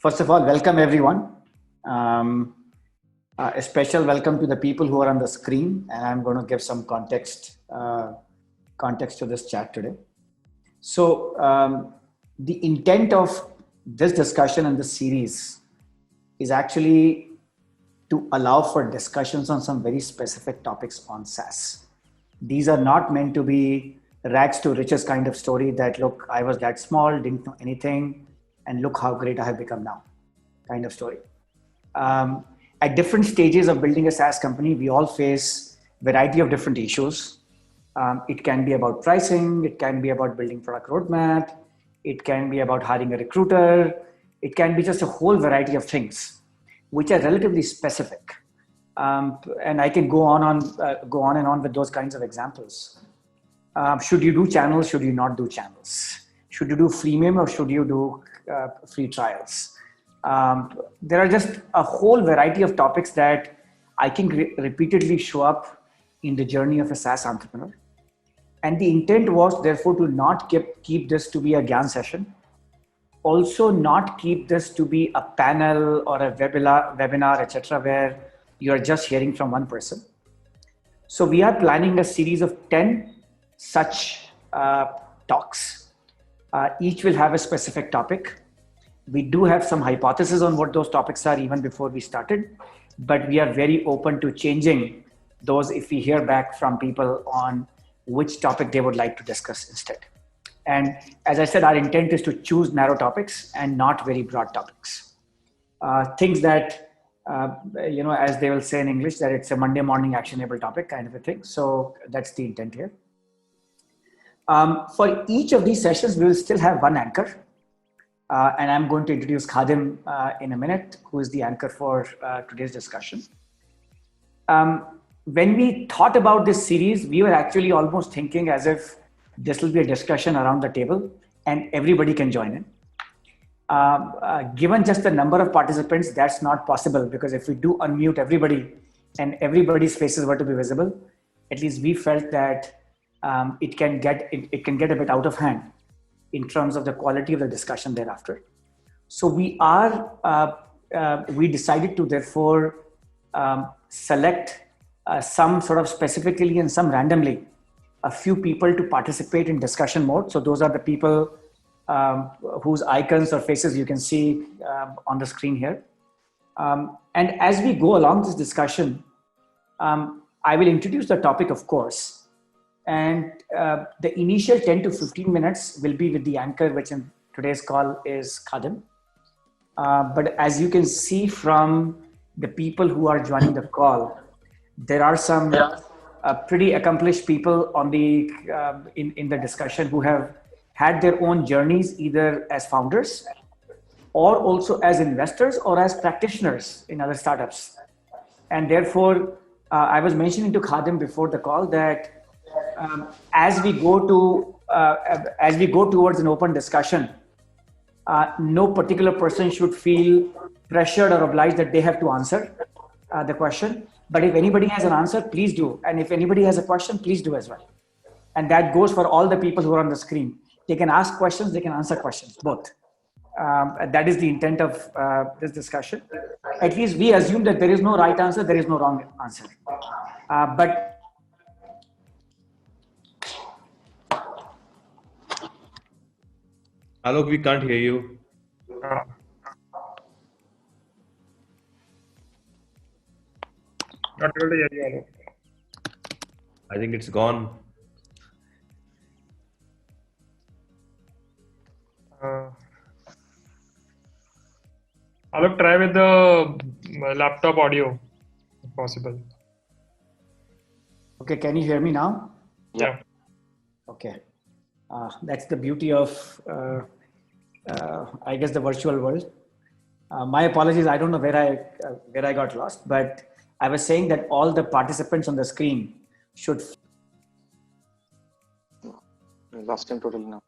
First of all, welcome everyone. A special welcome to the people who are on the screen, and I'm going to give some context to this chat today. So, the intent of this discussion and this series is actually to allow for discussions on some very specific topics on SaaS. These are not meant to be rags to riches kind of story that, look, I was that small, didn't know anything, and look how great I have become now kind of story. At different stages of building a SaaS company, we all face a variety of different issues. It can be about pricing, it can be about building product roadmap, it can be about hiring a recruiter, it can be just a whole variety of things which are relatively specific. And I can go on and on with those kinds of examples. Should you do channels? Should you not do channels? Should you do freemium or should you do free trials? There are just a whole variety of topics that I think repeatedly show up in the journey of a SaaS entrepreneur. And the intent was therefore to not keep this to be a GAN session. Also not keep this to be a panel or a webinar, etc., where you're just hearing from one person. So we are planning a series of 10 such talks. Each will have a specific topic. We do have some hypotheses on what those topics are even before we started, but we are very open to changing those if we hear back from people on which topic they would like to discuss instead. And as I said, our intent is to choose narrow topics and not very broad topics. Things that, as they will say in English, that it's a Monday morning actionable topic kind of a thing. So that's the intent here. For each of these sessions, we will still have one anchor. And I'm going to introduce Khadim in a minute, who is the anchor for today's discussion. When we thought about this series, we were actually almost thinking as if this will be a discussion around the table and everybody can join in. Given just the number of participants, that's not possible, because if we do unmute everybody and everybody's faces were to be visible, at least we felt that it can get a bit out of hand in terms of the quality of the discussion thereafter. So we decided to therefore select some sort of specifically and some randomly a few people to participate in discussion mode. So those are the people whose icons or faces you can see on the screen here. And as we go along this discussion, I will introduce the topic, of course. And the initial 10 to 15 minutes will be with the anchor, which in today's call is Khadim. But as you can see from the people who are joining the call, there are some pretty accomplished people on the in the discussion who have had their own journeys, either as founders or also as investors or as practitioners in other startups. And therefore, I was mentioning to Khadim before the call that as we go towards an open discussion, no particular person should feel pressured or obliged that they have to answer the question. But if anybody has an answer, please do. And if anybody has a question, please do as well. And that goes for all the people who are on the screen. They can ask questions, they can answer questions, both. That is the intent of this discussion. At least we assume that there is no right answer, there is no wrong answer. But Alok, we can't hear you. Not able to hear you, Alok. I think it's gone. Alok, try with the laptop audio, if possible. okay, can you hear me now? Yeah. Okay. That's the beauty of, I guess, the virtual world. My apologies. I don't know where I got lost, but I was saying that all the participants on the screen should. We lost him totally now.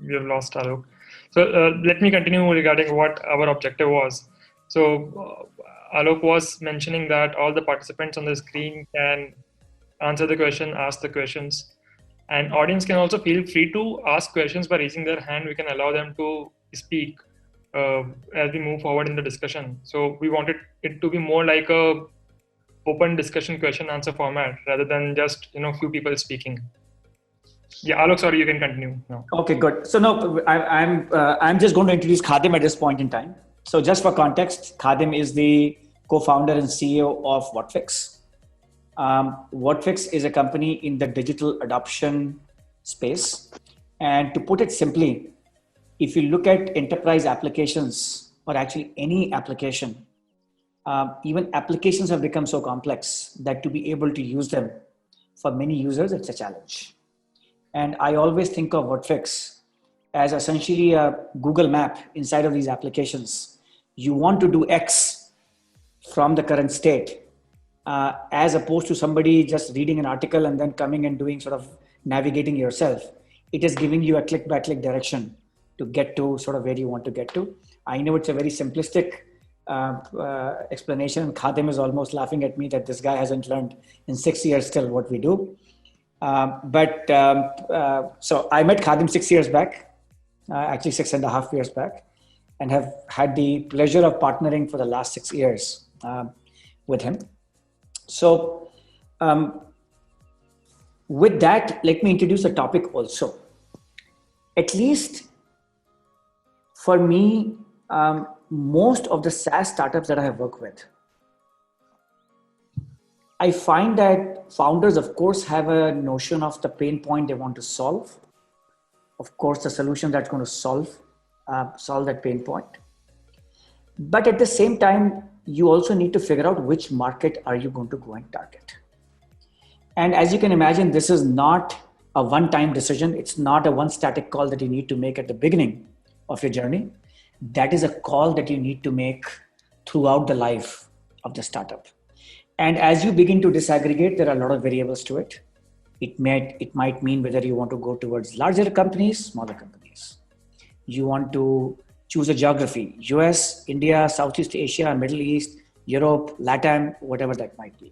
We have lost Alok. So let me continue regarding what our objective was. So Alok was mentioning that all the participants on the screen can answer the question, ask the questions, and audience can also feel free to ask questions by raising their hand. We can allow them to speak as we move forward in the discussion. So we wanted it to be more like a open discussion question answer format rather than just few people speaking. Yeah, Alok, sorry, you can continue now. Okay, good. So no, I'm just going to introduce Khadim at this point in time. So just for context, Khadim is the co-founder and CEO of Whatfix. Whatfix is a company in the digital adoption space. And to put it simply, if you look at enterprise applications or actually any application, even applications have become so complex that to be able to use them for many users, it's a challenge. And I always think of Whatfix as essentially a Google map inside of these applications. You want to do X from the current state, as opposed to somebody just reading an article and then coming and doing sort of navigating yourself. It is giving you a click by click direction to get to sort of where you want to get to. I know it's a very simplistic explanation. Khadim is almost laughing at me that this guy hasn't learned in 6 years still what we do. So I met Khadim 6 years back, actually 6.5 years back, and have had the pleasure of partnering for the last 6 years with him. So with that, let me introduce a topic also. At least for me, most of the SaaS startups that I have worked with, I find that founders, of course, have a notion of the pain point they want to solve. Of course, the solution that's going to solve that pain point. But at the same time, you also need to figure out which market are you going to go and target. And as you can imagine, this is not a one-time decision. It's not a one static call that you need to make at the beginning of your journey. That is a call that you need to make throughout the life of the startup. And as you begin to disaggregate, there are a lot of variables to it. It might mean whether you want to go towards larger companies, smaller companies. You want to choose a geography, US, India, Southeast Asia, Middle East, Europe, LATAM, whatever that might be.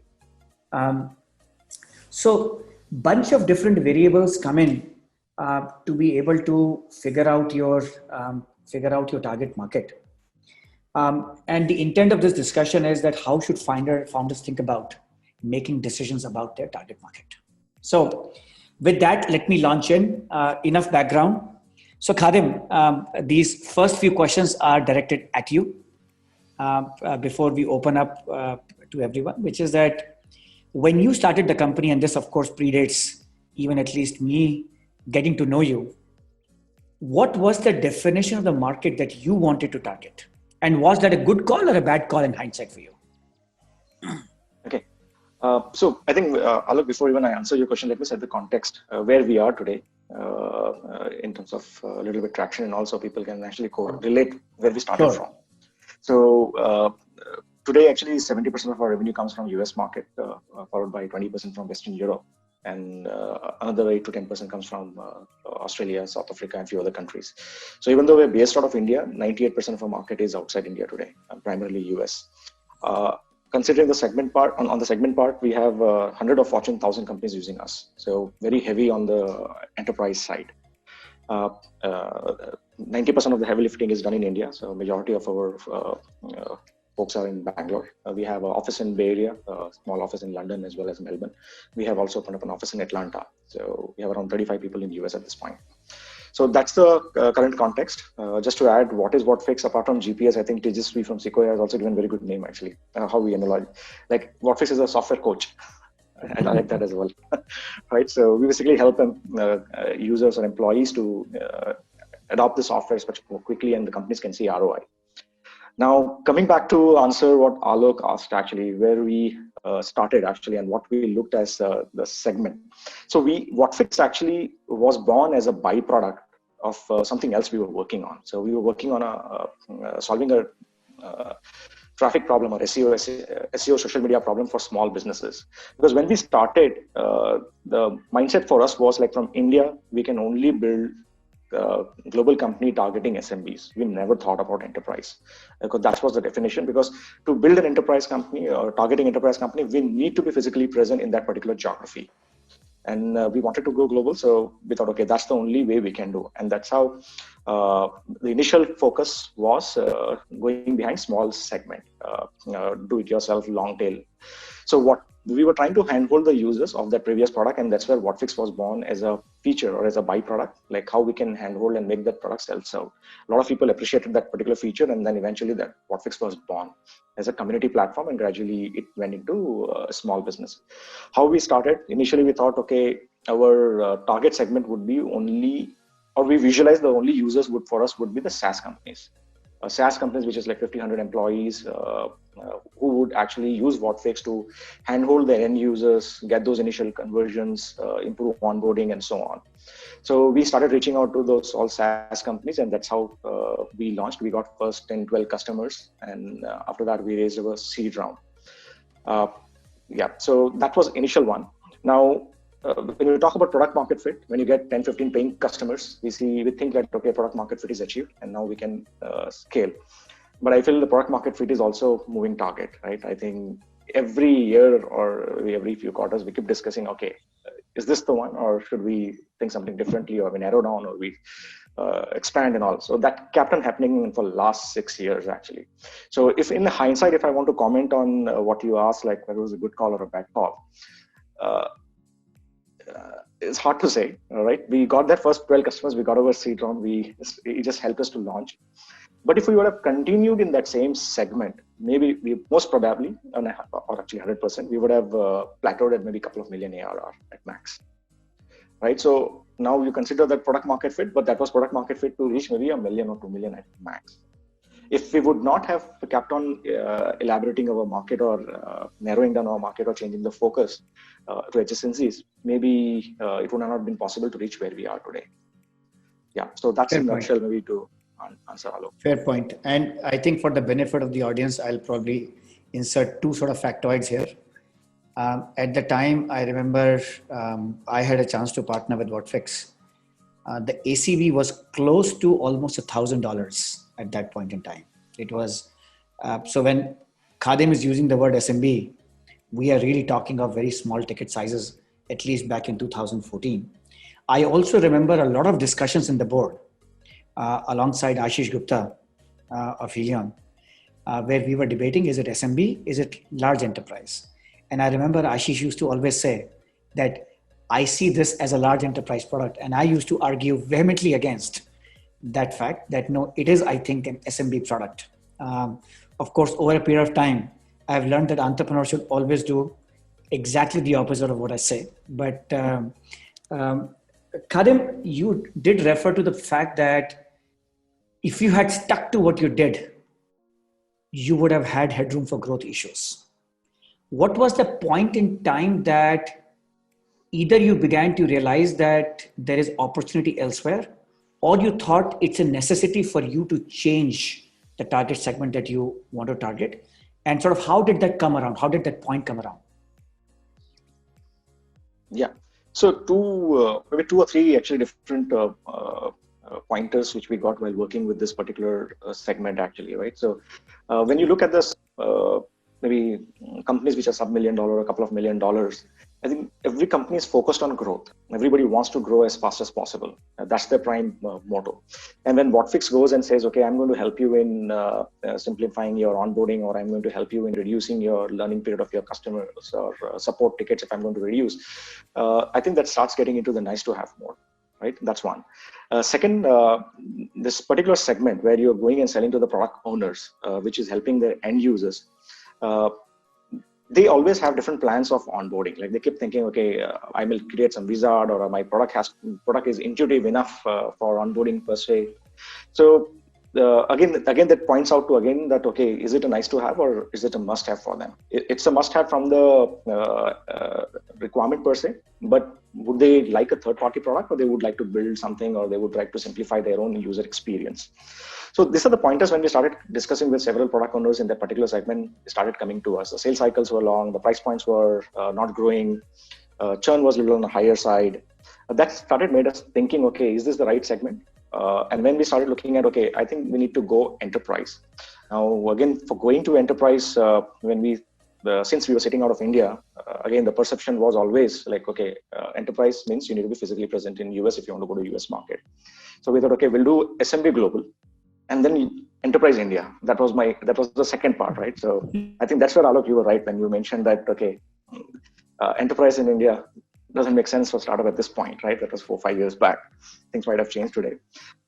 So bunch of different variables come in to be able to figure out your target market. And the intent of this discussion is that how should founders think about making decisions about their target market. So with that, let me launch in. Enough background. So Khadim, these first few questions are directed at you before we open up to everyone, which is that when you started the company, and this of course predates even at least me getting to know you, what was the definition of the market that you wanted to target? And was that a good call or a bad call in hindsight for you? Okay. So I think, Alok, before even I answer your question, let me set the context where we are today in terms of a little bit traction, and also people can actually relate where we started from. So today, actually, 70% of our revenue comes from US market, followed by 20% from Western Europe. And another 8 to 10% comes from Australia, South Africa, and a few other countries. So even though we're based out of India, 98% of our market is outside India today, primarily US. Considering the segment part, on the segment part, we have 100 of Fortune 1000 companies using us. So very heavy on the enterprise side. 90% of the heavy lifting is done in India. So majority of our folks are in Bangalore. We have an office in Bay Area, a small office in London as well as Melbourne. We have also opened up an office in Atlanta. So we have around 35 people in the US at this point. So that's the current context. Just to add, what is Whatfix? Apart from GPS, I think Tejasvi from Sequoia has also given a very good name actually, how we analyze. Like Whatfix is a software coach. And I like that as well, right? So we basically help them, users or employees to adopt the software much more quickly, and the companies can see ROI. Now, coming back to answer what Alok asked, actually, where we started actually, and what we looked as the segment. So Whatfix actually was born as a byproduct of something else we were working on. So we were working on solving a traffic problem or SEO social media problem for small businesses. Because when we started, the mindset for us was like, from India, we can only build global company targeting SMBs. We never thought about enterprise, because that was the definition. Because to build an enterprise company or targeting enterprise company, we need to be physically present in that particular geography. And we wanted to go global. So we thought, okay, that's the only way we can do. And that's how the initial focus was going behind small segment, do it yourself, long tail. So what we were trying to handhold the users of that previous product, and that's where Whatfix was born as a feature or as a byproduct, like how we can handhold and make that product self-serve. A lot of people appreciated that particular feature, and then eventually that Whatfix was born as a community platform, and gradually it went into a small business. How we started, initially we thought, okay, our target segment would be only, or we visualized the only users for us would be the SaaS companies. SaaS companies, which is like 50, 100 employees, who would actually use Whatfix to handhold their end users, get those initial conversions, improve onboarding, and so on. So we started reaching out to those all SaaS companies, and that's how we launched. We got first 10, 12 customers, and after that we raised our seed round. So that was initial one. Now, when you talk about product market fit, when you get 10, 15 paying customers, we think that, okay, product market fit is achieved, and now we can scale. But I feel the product market fit is also moving target, right? I think every year or every few quarters, we keep discussing, okay, is this the one, or should we think something differently, or we narrow down, or we expand and all. So that kept on happening for the last 6 years, actually. So if in hindsight, if I want to comment on what you asked, like whether it was a good call or a bad call, it's hard to say, all right? We got that first 12 customers, we got our seed round, it just helped us to launch. But if we would have continued in that same segment, maybe we most probably, or actually 100%, we would have plateaued at maybe a couple of million ARR at max, right? So now you consider that product market fit, but that was product market fit to reach maybe 1 million or 2 million at max. If we would not have kept on elaborating our market, or narrowing down our market, or changing the focus to adjacencies, maybe it would not have been possible to reach where we are today. Yeah, so that's in a nutshell, maybe to answer Alok. Fair point. And I think for the benefit of the audience, I'll probably insert two sort of factoids here. At the time, I remember I had a chance to partner with Whatfix. The ACV was close to almost $1,000 at that point in time. It was, so when Khadim is using the word SMB, we are really talking of very small ticket sizes, at least back in 2014. I also remember a lot of discussions in the board alongside Ashish Gupta of Helion, where we were debating, is it SMB, is it large enterprise? And I remember Ashish used to always say that I see this as a large enterprise product. And I used to argue vehemently against that fact that no, it is, I think, an SMB product. Of course, over a period of time, I've learned that entrepreneurs should always do exactly the opposite of what I say. But Khadim, you did refer to the fact that if you had stuck to what you did, you would have had headroom for growth issues. What was the point in time that either you began to realize that there is opportunity elsewhere, or you thought it's a necessity for you to change the target segment that you want to target? And sort of how did that come around? How did that point come around? Yeah. So maybe two or three actually different pointers which we got while working with this particular segment actually, right? So when you look at this, maybe companies which are sub $1 million, a couple of $1 million, I think every company is focused on growth. Everybody wants to grow as fast as possible. That's their prime motto. And when Whatfix goes and says, okay, I'm going to help you in simplifying your onboarding, or I'm going to help you in reducing your learning period of your customers, or support tickets if I'm going to reduce, I think that starts getting into the nice to have mode, right? That's one. Second, this particular segment where you're going and selling to the product owners, which is helping the end users, they always have different plans of onboarding. Like they keep thinking, okay, I will create some wizard, or my product is intuitive enough for onboarding per se. So again, that points out to that, okay, is it a nice to have, or is it a must have for them? It's a must have from the requirement per se, but would they like a third party product, or they would like to build something, or they would like to simplify their own user experience? So these are the pointers when we started discussing with several product owners in that particular segment, started coming to us. The sales cycles were long, the price points were not growing, churn was a little on the higher side. That started made us thinking, okay, is this the right segment? And when we started looking at, okay, I think we need to go enterprise. Now, again, for going to enterprise, when we since we were sitting out of India, again, the perception was always like, okay, enterprise means you need to be physically present in US if you want to go to US market. So we thought, okay, we'll do SMB global and then enterprise India. That was the second part, right? So I think that's where, Alok, you were right when you mentioned that, okay, enterprise in India doesn't make sense for startup at this point, right? That was 4-5 years back. Things might have changed today.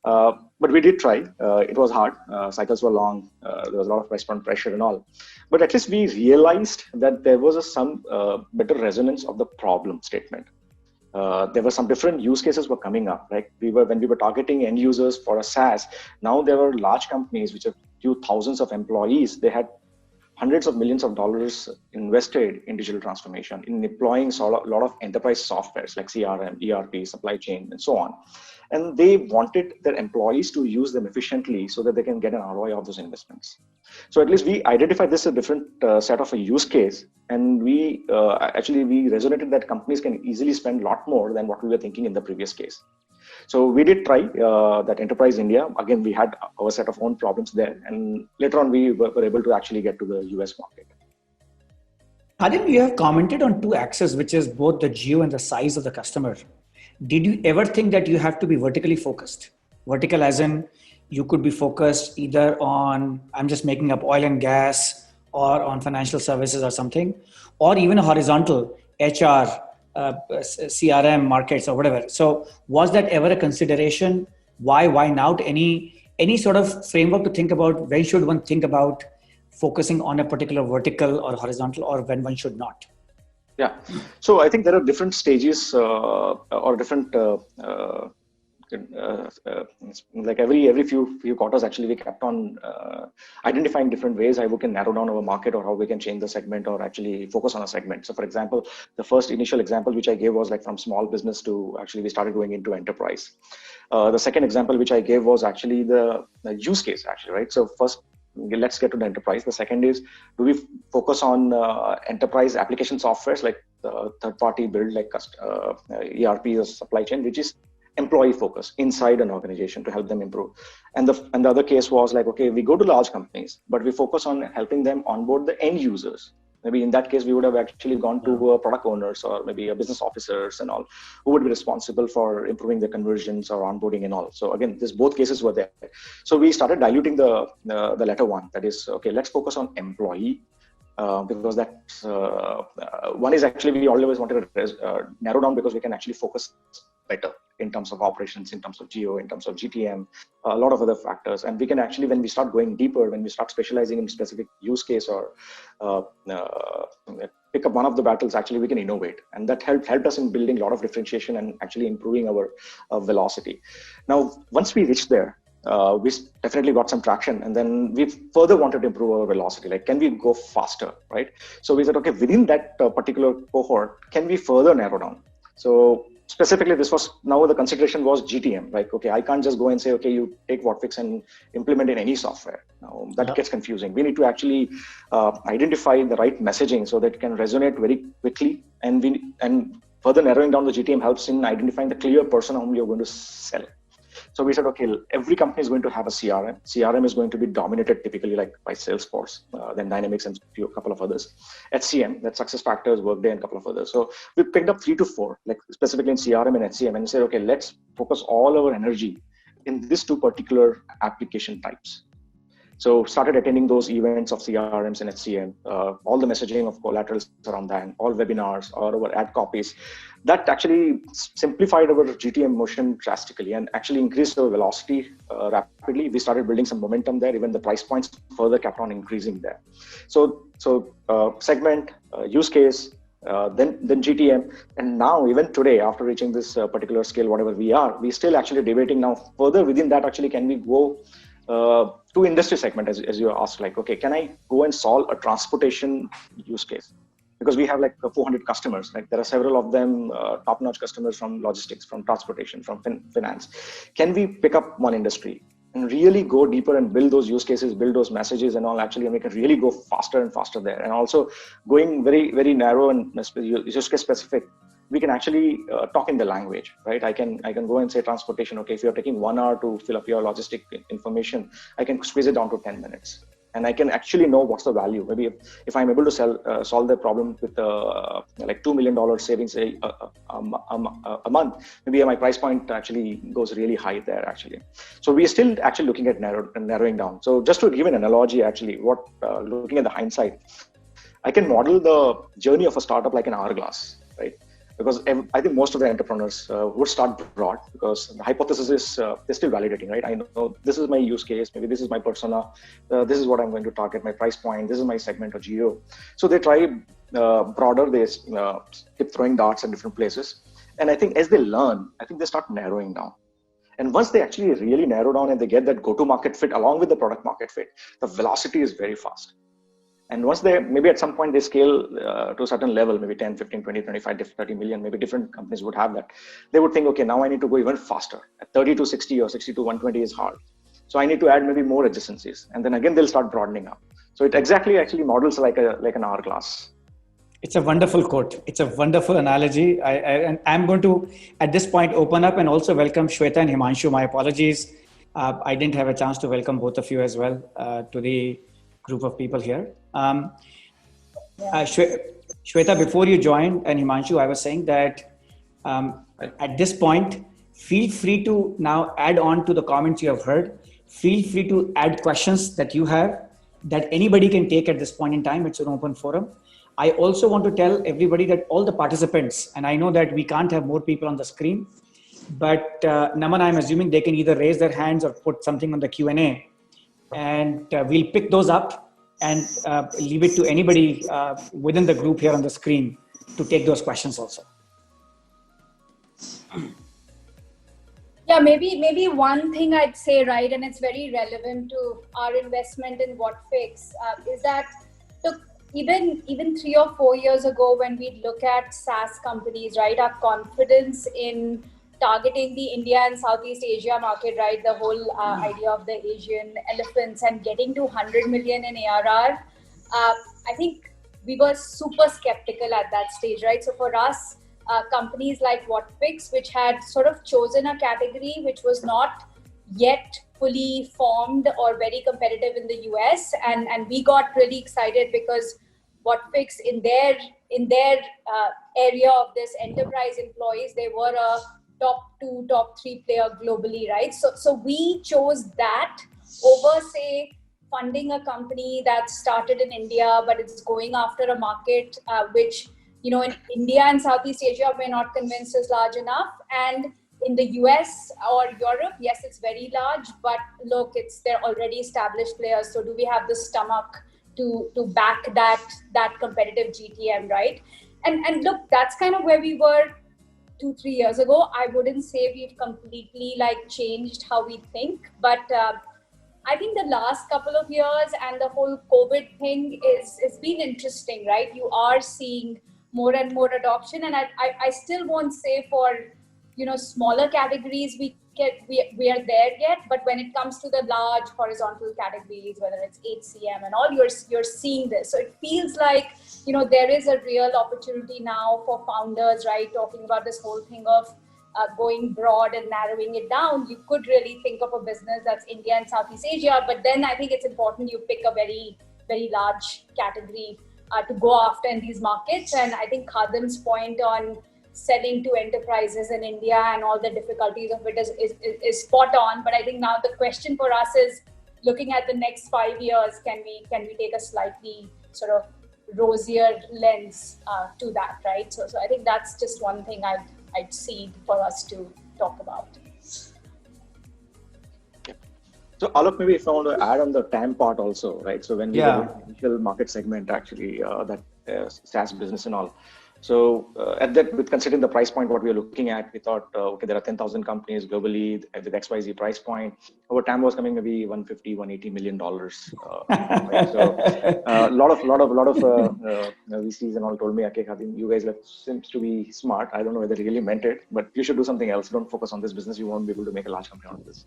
But we did try. It was hard. Cycles were long. There was a lot of response pressure and all. But at least we realized that there was some better resonance of the problem statement. There were some different use cases were coming up. Like when we were targeting end users for a SaaS, now there were large companies which have few thousands of employees. They had hundreds of millions of dollars invested in digital transformation, in deploying a lot of enterprise softwares like CRM, ERP, supply chain, and so on. And they wanted their employees to use them efficiently so that they can get an ROI of those investments. So at least we identified this as a different set of a use case. And we resonated that companies can easily spend a lot more than what we were thinking in the previous case. So we did try that Enterprise India. Again, we had our set of own problems there. And later on, we were able to actually get to the US market. Khadim, you have commented on two axes, which is both the geo and the size of the customer. Did you ever think that you have to be vertically focused? Vertical as in you could be focused either on, I'm just making up, oil and gas, or on financial services or something, or even a horizontal HR, CRM markets or whatever. So was that ever a consideration? Why not? Any sort of framework to think about when should one think about focusing on a particular vertical or horizontal, or when one should not? Yeah. So I think there are different stages or different like every few quarters, actually, we kept on identifying different ways how we can narrow down our market or how we can change the segment or actually focus on a segment. So for example, the first initial example which I gave was like from small business to actually we started going into enterprise. The second example which I gave was actually the use case, actually, right? So first, let's get to the enterprise. The second is, do we focus on enterprise application softwares like third-party build like ERP or supply chain, which is employee focus inside an organization to help them improve. And the other case was like, okay, we go to large companies, but we focus on helping them onboard the end users. Maybe in that case, we would have actually gone to product owners or maybe a business officers and all, who would be responsible for improving the conversions or onboarding and all. So again, both cases were there. So we started diluting the latter one. That is, okay, let's focus on employee. Because that's one is actually we always wanted to narrow down because we can actually focus better in terms of operations, in terms of geo, in terms of GTM, a lot of other factors. And we can actually, when we start going deeper, when we start specializing in specific use case or pick up one of the battles, actually we can innovate. And that helped us in building a lot of differentiation and actually improving our velocity. Now, once we reached there, we definitely got some traction, and then we further wanted to improve our velocity. Like, can we go faster, right? So we said, okay, within that particular cohort, can we further narrow down? So specifically, now the consideration was GTM. Like, okay, I can't just go and say, okay, you take Whatfix and implement in any software. Now that gets confusing. We need to actually identify the right messaging so that it can resonate very quickly, and further narrowing down the GTM helps in identifying the clear person whom you're going to sell. So we said, okay, every company is going to have a CRM. CRM is going to be dominated typically like by Salesforce, then Dynamics and a couple of others. HCM, that's SuccessFactors, Workday, and a couple of others. So we picked up 3 to 4, like specifically in CRM and HCM, and said, okay, let's focus all our energy in these 2 particular application types. So started attending those events of CRMs and HCM, all the messaging of collaterals around that, all webinars or our ad copies. That actually simplified our GTM motion drastically and actually increased our velocity rapidly. We started building some momentum there. Even the price points further kept on increasing there. So segment, use case, then GTM, and now even today, after reaching this particular scale, whatever we still actually debating now further within that. Actually, can we go to industry segment as you asked? Like, okay, can I go and solve a transportation use case? Because we have like 400 customers. Like there are several of them top-notch customers from logistics, from transportation, from finance. Can we pick up one industry and really go deeper and build those use cases, build those messages and all, actually, and we can really go faster and faster there. And also going very, very narrow and use case specific, we can actually talk in the language, right? I can go and say transportation. Okay, if you're taking 1 hour to fill up your logistic information, I can squeeze it down to 10 minutes. and I can actually know what's the value. Maybe if I'm able to solve the problem with like $2 million savings a month, maybe my price point actually goes really high there actually. So we are still actually looking at narrowing down. So just to give an analogy, actually, looking at the hindsight, I can model the journey of a startup like an hourglass, right? Because I think most of the entrepreneurs would start broad, because the hypothesis is they're still validating, right? I know this is my use case, maybe this is my persona, this is what I'm going to target, my price point, this is my segment or geo. So they try broader, they keep throwing darts in different places. And I think as they learn, I think they start narrowing down. And once they actually really narrow down and they get that go-to-market fit along with the product market fit, the velocity is very fast. And once maybe at some point they scale to a certain level, maybe 10, 15, 20, 25, 30 million, maybe different companies would have that. They would think, okay, now I need to go even faster. At 30 to 60 or 60 to 120 is hard. So I need to add maybe more adjacencies. And then again, they'll start broadening up. So it exactly actually models like an hourglass. It's a wonderful quote. It's a wonderful analogy. And I'm going to, at this point, open up and also welcome Shweta and Himanshu. My apologies. I didn't have a chance to welcome both of you as well to the group of people here. Shweta, before you joined, and Himanshu, I was saying that at this point, feel free to now add on to the comments you have heard. Feel free to add questions that you have that anybody can take at this point in time. It's an open forum. I also want to tell everybody that all the participants, and I know that we can't have more people on the screen, but Naman, I'm assuming they can either raise their hands or put something on the Q&A, and we'll pick those up and leave it to anybody within the group here on the screen to take those questions also. Yeah, maybe one thing I'd say, right, and it's very relevant to our investment in Whatfix, is that, look, even 3 or 4 years ago, when we look at SaaS companies, right, our confidence in targeting the India and Southeast Asia market, right, the whole idea of the Asian elephants and getting to 100 million in ARR, I think we were super skeptical at that stage, right? So for us, companies like Whatfix, which had sort of chosen a category which was not yet fully formed or very competitive in the US, and we got really excited because Whatfix in their area of this enterprise employees, they were a top 2, top 3 player globally, right? So we chose that over, say, funding a company that started in India, but it's going after a market which, you know, in India and Southeast Asia, we're not convinced is large enough. And in the US or Europe, yes, it's very large, but look, they're already established players. So do we have the stomach to back that competitive GTM, right? And look, that's kind of where we were 2-3 years ago. I wouldn't say we've completely changed how we think, but I think the last couple of years and the whole COVID thing it's been interesting, right? You are seeing more and more adoption, and I still won't say for, you know, smaller categories we are there yet, but when it comes to the large horizontal categories, whether it's HCM and all, you're seeing this. So it feels like, you know, there is a real opportunity now for founders, right? Talking about this whole thing of going broad and narrowing it down. You could really think of a business that's India and Southeast Asia, but then I think it's important you pick a very, very large category to go after in these markets. And I think Khadim's point on selling to enterprises in India and all the difficulties of it is spot on. But I think now the question for us is, looking at the next 5 years, can we take a slightly sort of rosier lens to that, right? So I think that's just one thing I'd see for us to talk about. So Alok, maybe if I want to add on the TAM part also, right? So when we were in the initial market segment, actually, that SaaS business and all. So at that, with considering the price point, what we are looking at, we thought, okay, there are 10,000 companies globally with XYZ price point. Our TAM was coming maybe $150, $180 million. Right? So a lot of VCs and all told me, okay, Khadim, you guys seems to be smart. I don't know whether they really meant it, but you should do something else. Don't focus on this business. You won't be able to make a large company out of this.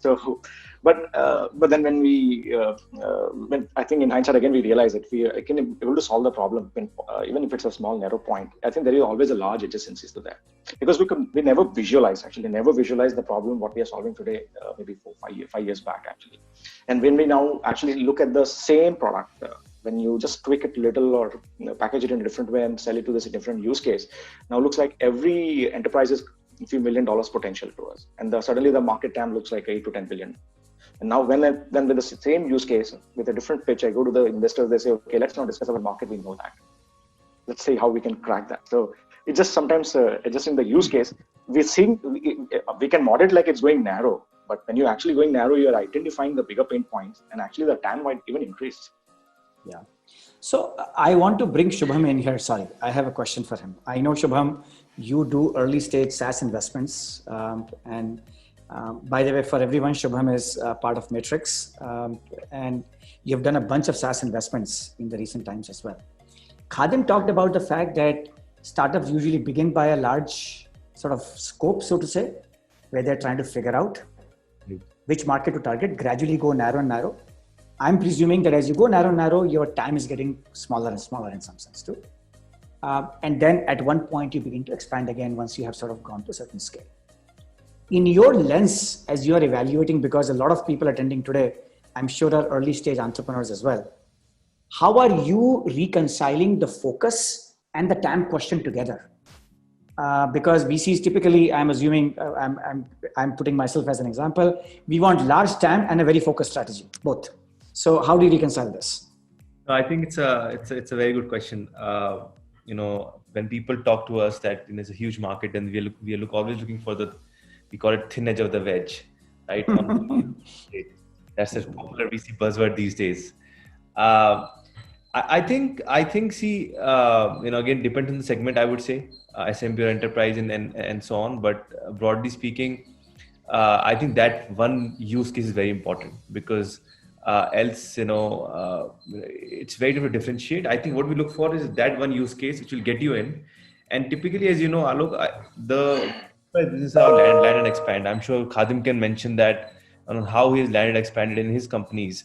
So, but then when I think in hindsight again we realize that we can be able to solve the problem when, even if it's a small narrow point. I think there is always a large adjacencies to that, because we never visualize the problem what we are solving today, maybe 5 years back actually. And when we now actually look at the same product, when you just tweak it a little or package it in a different way and sell it to this different use case, now looks like every enterprise is a few $1 million potential to us, and suddenly the market TAM looks like 8 to 10 billion. And now then with the same use case with a different pitch, I go to the investors, they say, okay, let's not discuss about market, we know that. Let's see how we can crack that. So it's just sometimes adjusting the use case. We can model it like it's going narrow, but when you're actually going narrow, you're identifying the bigger pain points, and actually the TAM might even increase. Yeah. So I want to bring Shubham in here. Sorry, I have a question for him. I know, Shubham, you do early stage SaaS investments. And by the way, for everyone, Shubham is part of Matrix. And you've done a bunch of SaaS investments in the recent times as well. Khadim talked about the fact that startups usually begin by a large sort of scope, so to say, where they're trying to figure out which market to target, gradually go narrow and narrow. I'm presuming that as you go narrow, your time is getting smaller and smaller in some sense too. And then at one point you begin to expand again once you have sort of gone to a certain scale. In your lens, as you are evaluating, because a lot of people attending today, I'm sure are early stage entrepreneurs as well. How are you reconciling the focus and the TAM question together? Because VCs typically, I'm assuming, I'm putting myself as an example, we want large TAM and a very focused strategy, both. So how do you reconcile this? I think it's a very good question. When people talk to us that there's a huge market and we are always looking for we call it thin edge of the wedge, right? That's a popular VC buzzword these days. I think again, depends on the segment, I would say, SMB or enterprise and so on. But broadly speaking, I think that one use case is very important, because else, it's very difficult to differentiate. I think what we look for is that one use case which will get you in. And typically, as you know, Alok, this is how land and expand. I'm sure Khadim can mention that on how he has landed and expanded in his companies.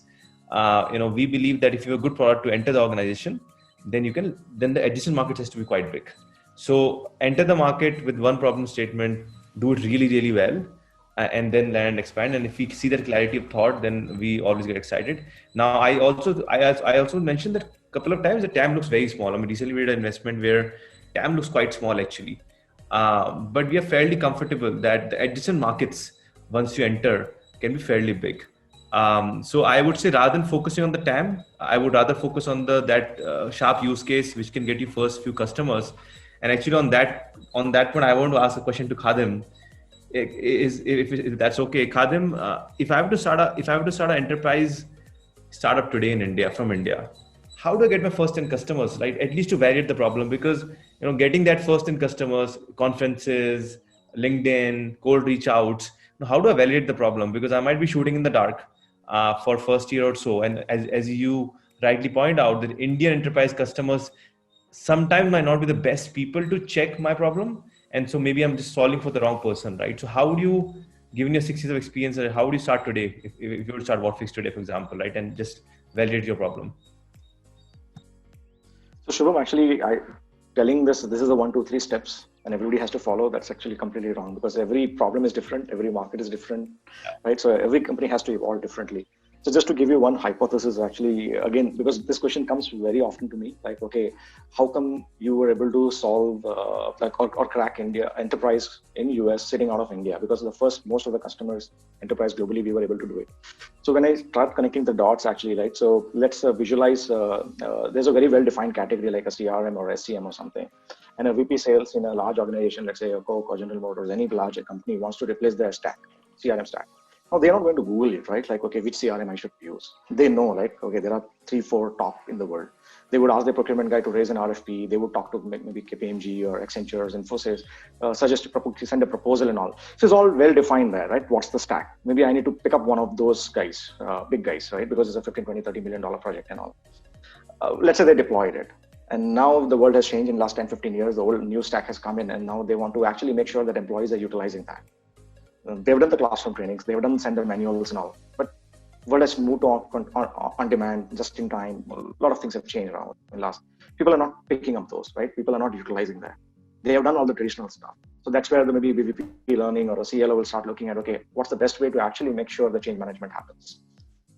We believe that if you have a good product to enter the organization, then the adjacent market has to be quite big. So enter the market with one problem statement, do it really, really well, and then land and expand. And if we see that clarity of thought, then we always get excited. Now, I also mentioned that a couple of times the TAM looks very small. I mean, recently we did an investment where TAM looks quite small actually. But we are fairly comfortable that the adjacent markets, once you enter, can be fairly big. So I would say rather than focusing on the TAM, I would rather focus on that sharp use case which can get you first few customers. And actually on that point, I want to ask a question to Khadim. If that's okay, Khadim, if I have to start an enterprise startup today in India, from India, how do I get my first 10 customers, right? At least to validate the problem, because getting that first 10 customers, conferences, LinkedIn, cold reach outs. How do I validate the problem? Because I might be shooting in the dark for first year or so. And as you rightly point out, that Indian enterprise customers sometimes might not be the best people to check my problem. And so maybe I'm just solving for the wrong person, right? So how do you, given your 6 years of experience, how do you start today? If you were to start Whatfix today, for example, right? And just validate your problem. So Shubham, actually, telling this is the 1, 2, 3 steps and everybody has to follow. That's actually completely wrong, because every problem is different. Every market is different, right? So every company has to evolve differently. So just to give you one hypothesis, actually, again, because this question comes very often to me, like, okay, how come you were able to solve or crack India enterprise in US sitting out of India? Because most of the customers enterprise globally, we were able to do it. So when I start connecting the dots, actually, right? So let's visualize, there's a very well-defined category like a CRM or SCM or something. And a VP sales in a large organization, let's say a Coke or General Motors, any large company wants to replace their CRM stack. Now, they're not going to Google it, right? Like, okay, which CRM I should use? They know, like, okay, there are 3, 4 top in the world. They would ask their procurement guy to raise an RFP. They would talk to maybe KPMG or Accenture, Infosys, suggest to send a proposal and all. So it's all well defined there, right? What's the stack? Maybe I need to pick up one of those guys, big guys, right? Because it's a $15, $20, $30 million project and all. Let's say they deployed it. And now the world has changed in the last 10, 15 years. The whole new stack has come in, and now they want to actually make sure that employees are utilizing that. They've done the classroom trainings, they've done sender manuals and all, but world has moved on demand, just in time. A lot of things have changed around in last. People are not picking up those, right? People are not utilizing that. They have done all the traditional stuff. So that's where the maybe BVP learning or a CLO will start looking at, okay, what's the best way to actually make sure the change management happens?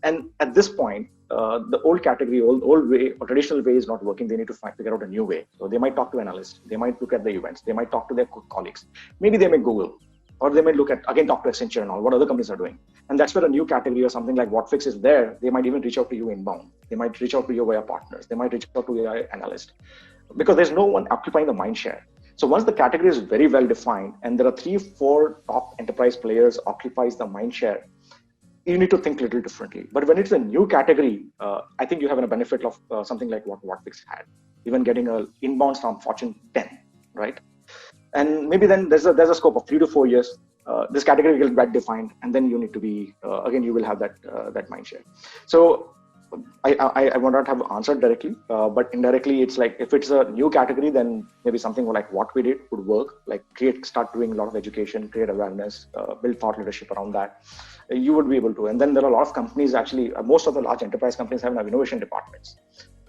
And at this point, the old category, old way or traditional way is not working. They need to figure out a new way. So they might talk to analysts. They might look at the events. They might talk to their colleagues. Maybe they may Google, or they might look at, again, talk to Accenture and all, what other companies are doing. And that's where a new category or something like Whatfix is there. They might even reach out to you inbound. They might reach out to you via partners. They might reach out to your analyst, because there's no one occupying the mind share. So once the category is very well defined and there are 3-4 top enterprise players occupies the mind share, you need to think a little differently. But when it's a new category, I think you have a benefit of something like what Whatfix had, even getting an inbound from Fortune 10, right? And maybe then there's a scope of 3 to 4 years. This category will get defined, and then you need to be again, you will have that mind share. So I will not have answered directly, but indirectly, it's like if it's a new category, then maybe something like what we did would work. Like start doing a lot of education, create awareness, build thought leadership around that. You would be able to. And then there are a lot of companies, actually, most of the large enterprise companies have innovation departments.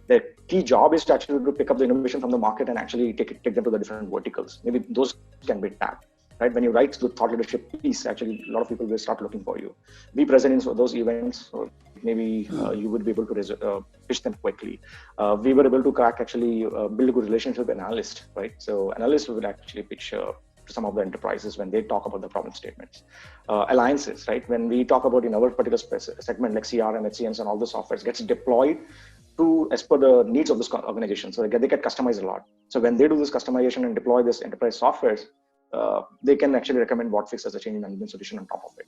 Their key job is to actually pick up the innovation from the market and actually take them to the different verticals. Maybe those can be tapped. Right? When you write the thought leadership piece, actually, a lot of people will start looking for you. Be present in those events, or maybe you would be able to pitch them quickly. We were able to build a good relationship with analysts, right? So analysts will actually pitch to some of the enterprises when they talk about the problem statements. Alliances, right? When we talk about in our particular segment, like CRM, HCMs, and all the softwares gets deployed as per the needs of this organization. So they get customized a lot. So when they do this customization and deploy this enterprise softwares, they can actually recommend Whatfix as a change management solution on top of it.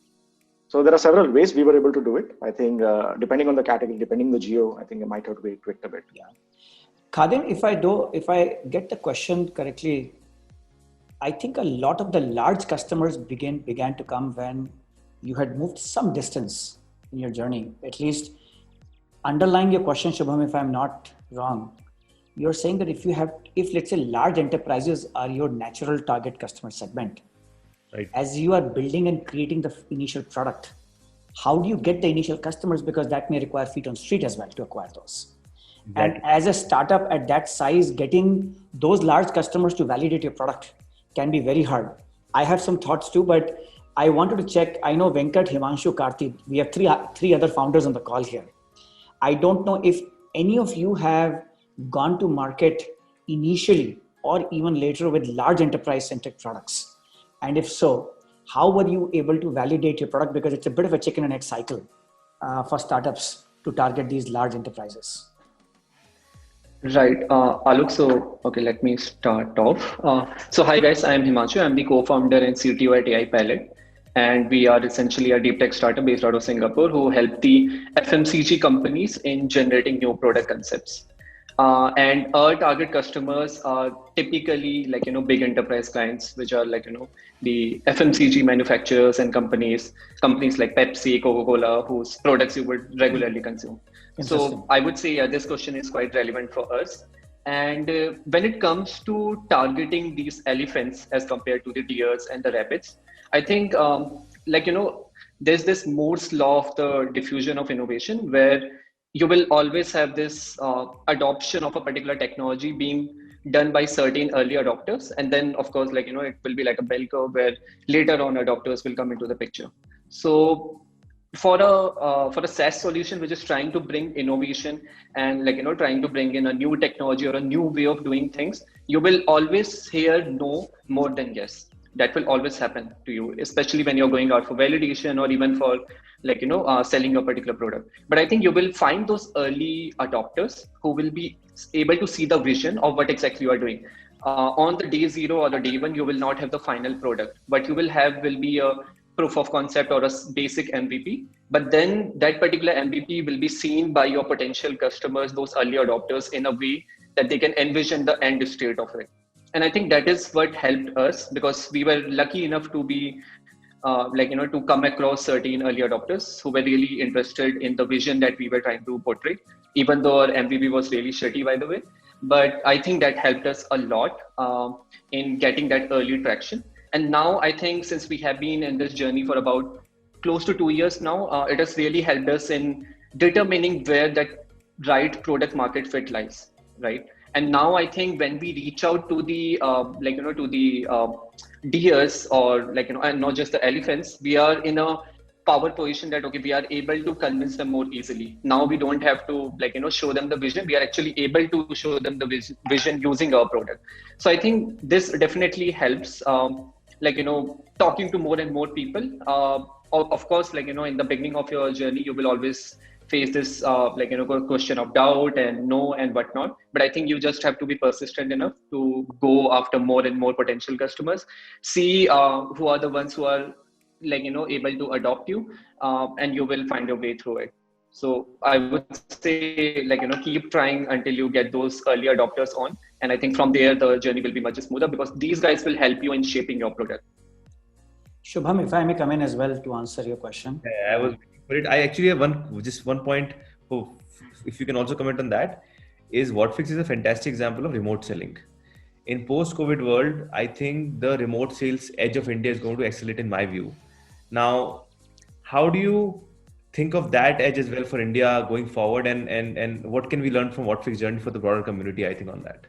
So there are several ways we were able to do it. I think depending on the category, depending on the geo, I think it might have to be tweaked a bit. Yeah. Khadim, if I get the question correctly, I think a lot of the large customers began to come when you had moved some distance in your journey. At least underlying your question, Shubham, if I'm not wrong, you're saying that if let's say large enterprises are your natural target customer segment, right? As you are building and creating the initial product, how do you get the initial customers? Because that may require feet on street as well to acquire those. Exactly. And as a startup at that size, getting those large customers to validate your product can be very hard. I have some thoughts too, but I wanted to check. I know Venkat, Himanshu, Karthi, we have three other founders on the call here. I don't know if any of you have gone to market initially or even later with large enterprise-centric products. And if so, how were you able to validate your product? Because it's a bit of a chicken and egg cycle for startups to target these large enterprises. Right, Alok. So, okay, let me start off. So hi guys, I am Himanshu. I'm the co-founder and CTO at AI Pilot. And we are essentially a deep tech startup based out of Singapore who help the FMCG companies in generating new product concepts. And our target customers are typically big enterprise clients, which are the FMCG manufacturers and companies like Pepsi, Coca-Cola, whose products you would regularly consume. So I would say this question is quite relevant for us. And when it comes to targeting these elephants as compared to the deers and the rabbits, I think there's this Moore's law of the diffusion of innovation, where you will always have this adoption of a particular technology being done by certain early adopters. And then of course, it will be like a bell curve where later on adopters will come into the picture. So for a SaaS solution, which is trying to bring innovation and trying to bring in a new technology or a new way of doing things, you will always hear no more than yes. That will always happen to you, especially when you're going out for validation or even for selling a particular product. But I think you will find those early adopters who will be able to see the vision of what exactly you are doing. On the day zero or the day one, you will not have the final product. What you will have will be a proof of concept or a basic MVP. But then that particular MVP will be seen by your potential customers, those early adopters, in a way that they can envision the end state of it. And I think that is what helped us, because we were lucky enough to be to come across certain early adopters who were really interested in the vision that we were trying to portray, even though our MVP was really shitty, by the way. But I think that helped us a lot in getting that early traction. And now I think since we have been in this journey for about close to 2 years now, it has really helped us in determining where that right product market fit lies, right? And now I think when we reach out to the to the deers, or and not just the elephants, we are in a power position that okay, we are able to convince them more easily. Now we don't have to show them the vision. We are actually able to show them the vision using our product. So I think this definitely helps. Talking to more and more people. Of course, in the beginning of your journey, you will always face this question of doubt and no and whatnot. But I think you just have to be persistent enough to go after more and more potential customers, see who are the ones who are able to adopt you, and you will find your way through it. So I would say keep trying until you get those early adopters on, and I think from there the journey will be much smoother because these guys will help you in shaping your product. Shubham, if I may come in as well to answer your question. I was worried. I actually have one point. If you can also comment on that, is Whatfix is a fantastic example of remote selling. In post-COVID world, I think the remote sales edge of India is going to accelerate in my view. Now, how do you think of that edge as well for India going forward, and what can we learn from Whatfix journey for the broader community, I think, on that?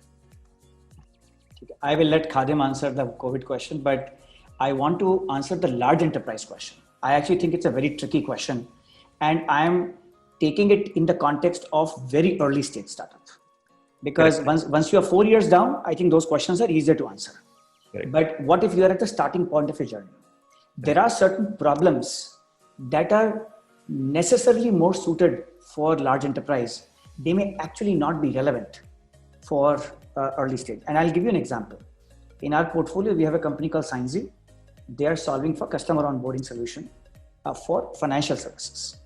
I will let Khadim answer the COVID question, but I want to answer the large enterprise question. I actually think it's a very tricky question, and I'm taking it in the context of very early stage startup. Because once you are 4 years down, I think those questions are easier to answer. Correct. But what if you are at the starting point of your journey? There are certain problems that are necessarily more suited for large enterprise. They may actually not be relevant for early stage. And I'll give you an example. In our portfolio, we have a company called Signsy. They are solving for customer onboarding solution for financial services.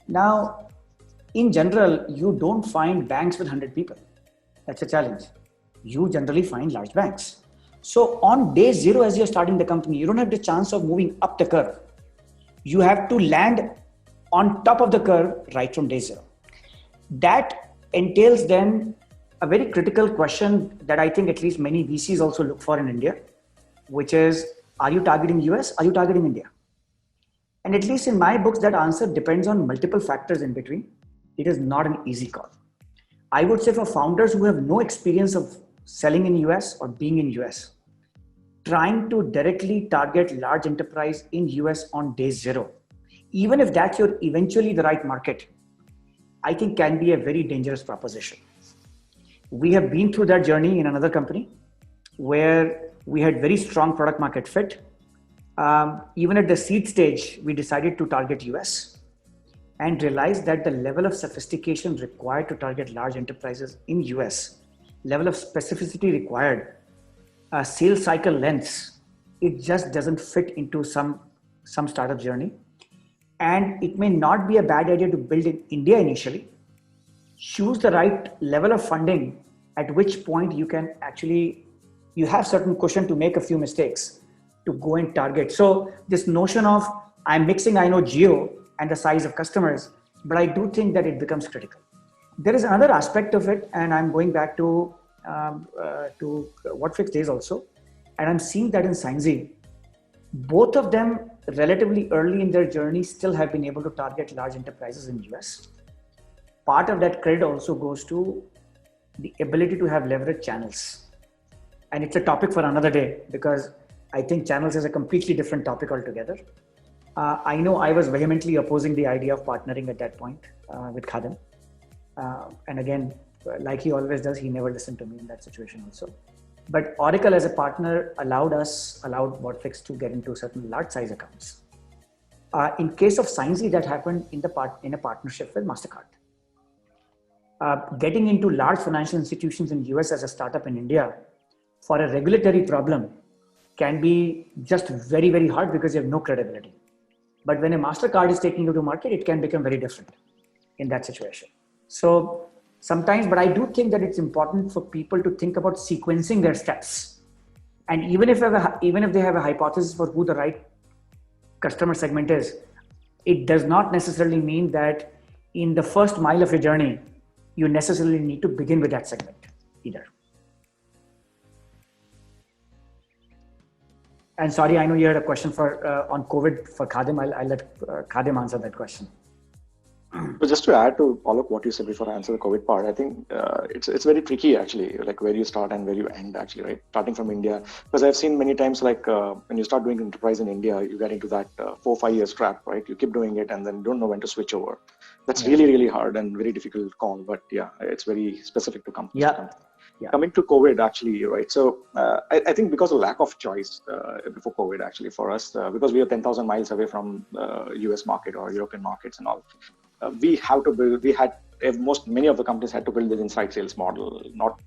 Now, in general, you don't find banks with 100 people. That's a challenge. You generally find large banks. So on day zero, as you're starting the company, you don't have the chance of moving up the curve. You have to land on top of the curve right from day zero. That entails then a very critical question that I think at least many VCs also look for in India, which is, are you targeting US? Are you targeting India? And at least in my books, that answer depends on multiple factors in between. It is not an easy call. I would say for founders who have no experience of selling in US or being in US, trying to directly target large enterprise in US on day zero, even if that's your eventually the right market, I think can be a very dangerous proposition. We have been through that journey in another company where we had very strong product market fit. Even at the seed stage, we decided to target US and realized that the level of sophistication required to target large enterprises in US, level of specificity required, sales cycle lengths, it just doesn't fit into some startup journey. And it may not be a bad idea to build in India initially. Choose the right level of funding, at which point you can actually, you have certain cushion to make a few mistakes to go and target. So this notion of I'm mixing, I know geo and the size of customers, but I do think that it becomes critical. There is another aspect of it, and I'm going back to Whatfix days also, and I'm seeing that in Signsy. Both of them relatively early in their journey still have been able to target large enterprises in US. Part of that credit also goes to the ability to have leverage channels. And it's a topic for another day, because I think channels is a completely different topic altogether. I know I was vehemently opposing the idea of partnering at that point with Khadim. And again, like he always does, he never listened to me in that situation also. But Oracle as a partner allowed Whatfix to get into certain large size accounts. In case of Signsy, that happened in a partnership with MasterCard. Getting into large financial institutions in US as a startup in India for a regulatory problem can be just very, very hard because you have no credibility. But when a MasterCard is taking you to market, it can become very different in that situation. So sometimes, but I do think that it's important for people to think about sequencing their steps. And even if they have a hypothesis for who the right customer segment is, it does not necessarily mean that in the first mile of your journey, you necessarily need to begin with that segment either. And sorry, I know you had a question for on COVID for Khadim. I'll let Khadim answer that question. So just to add to all of what you said before I answer the COVID part, I think it's very tricky actually, like where you start and where you end actually, right? Starting from India, because I've seen many times like when you start doing enterprise in India, you get into that 4-5 years trap, right? You keep doing it and then don't know when to switch over. That's really, really hard and very difficult call. But yeah, it's very specific to companies. Yeah. Coming to COVID actually, right? So I think because of lack of choice before COVID actually for us, because we are 10,000 miles away from US market or European markets and all, we have to build, many of the companies had to build this inside sales model, not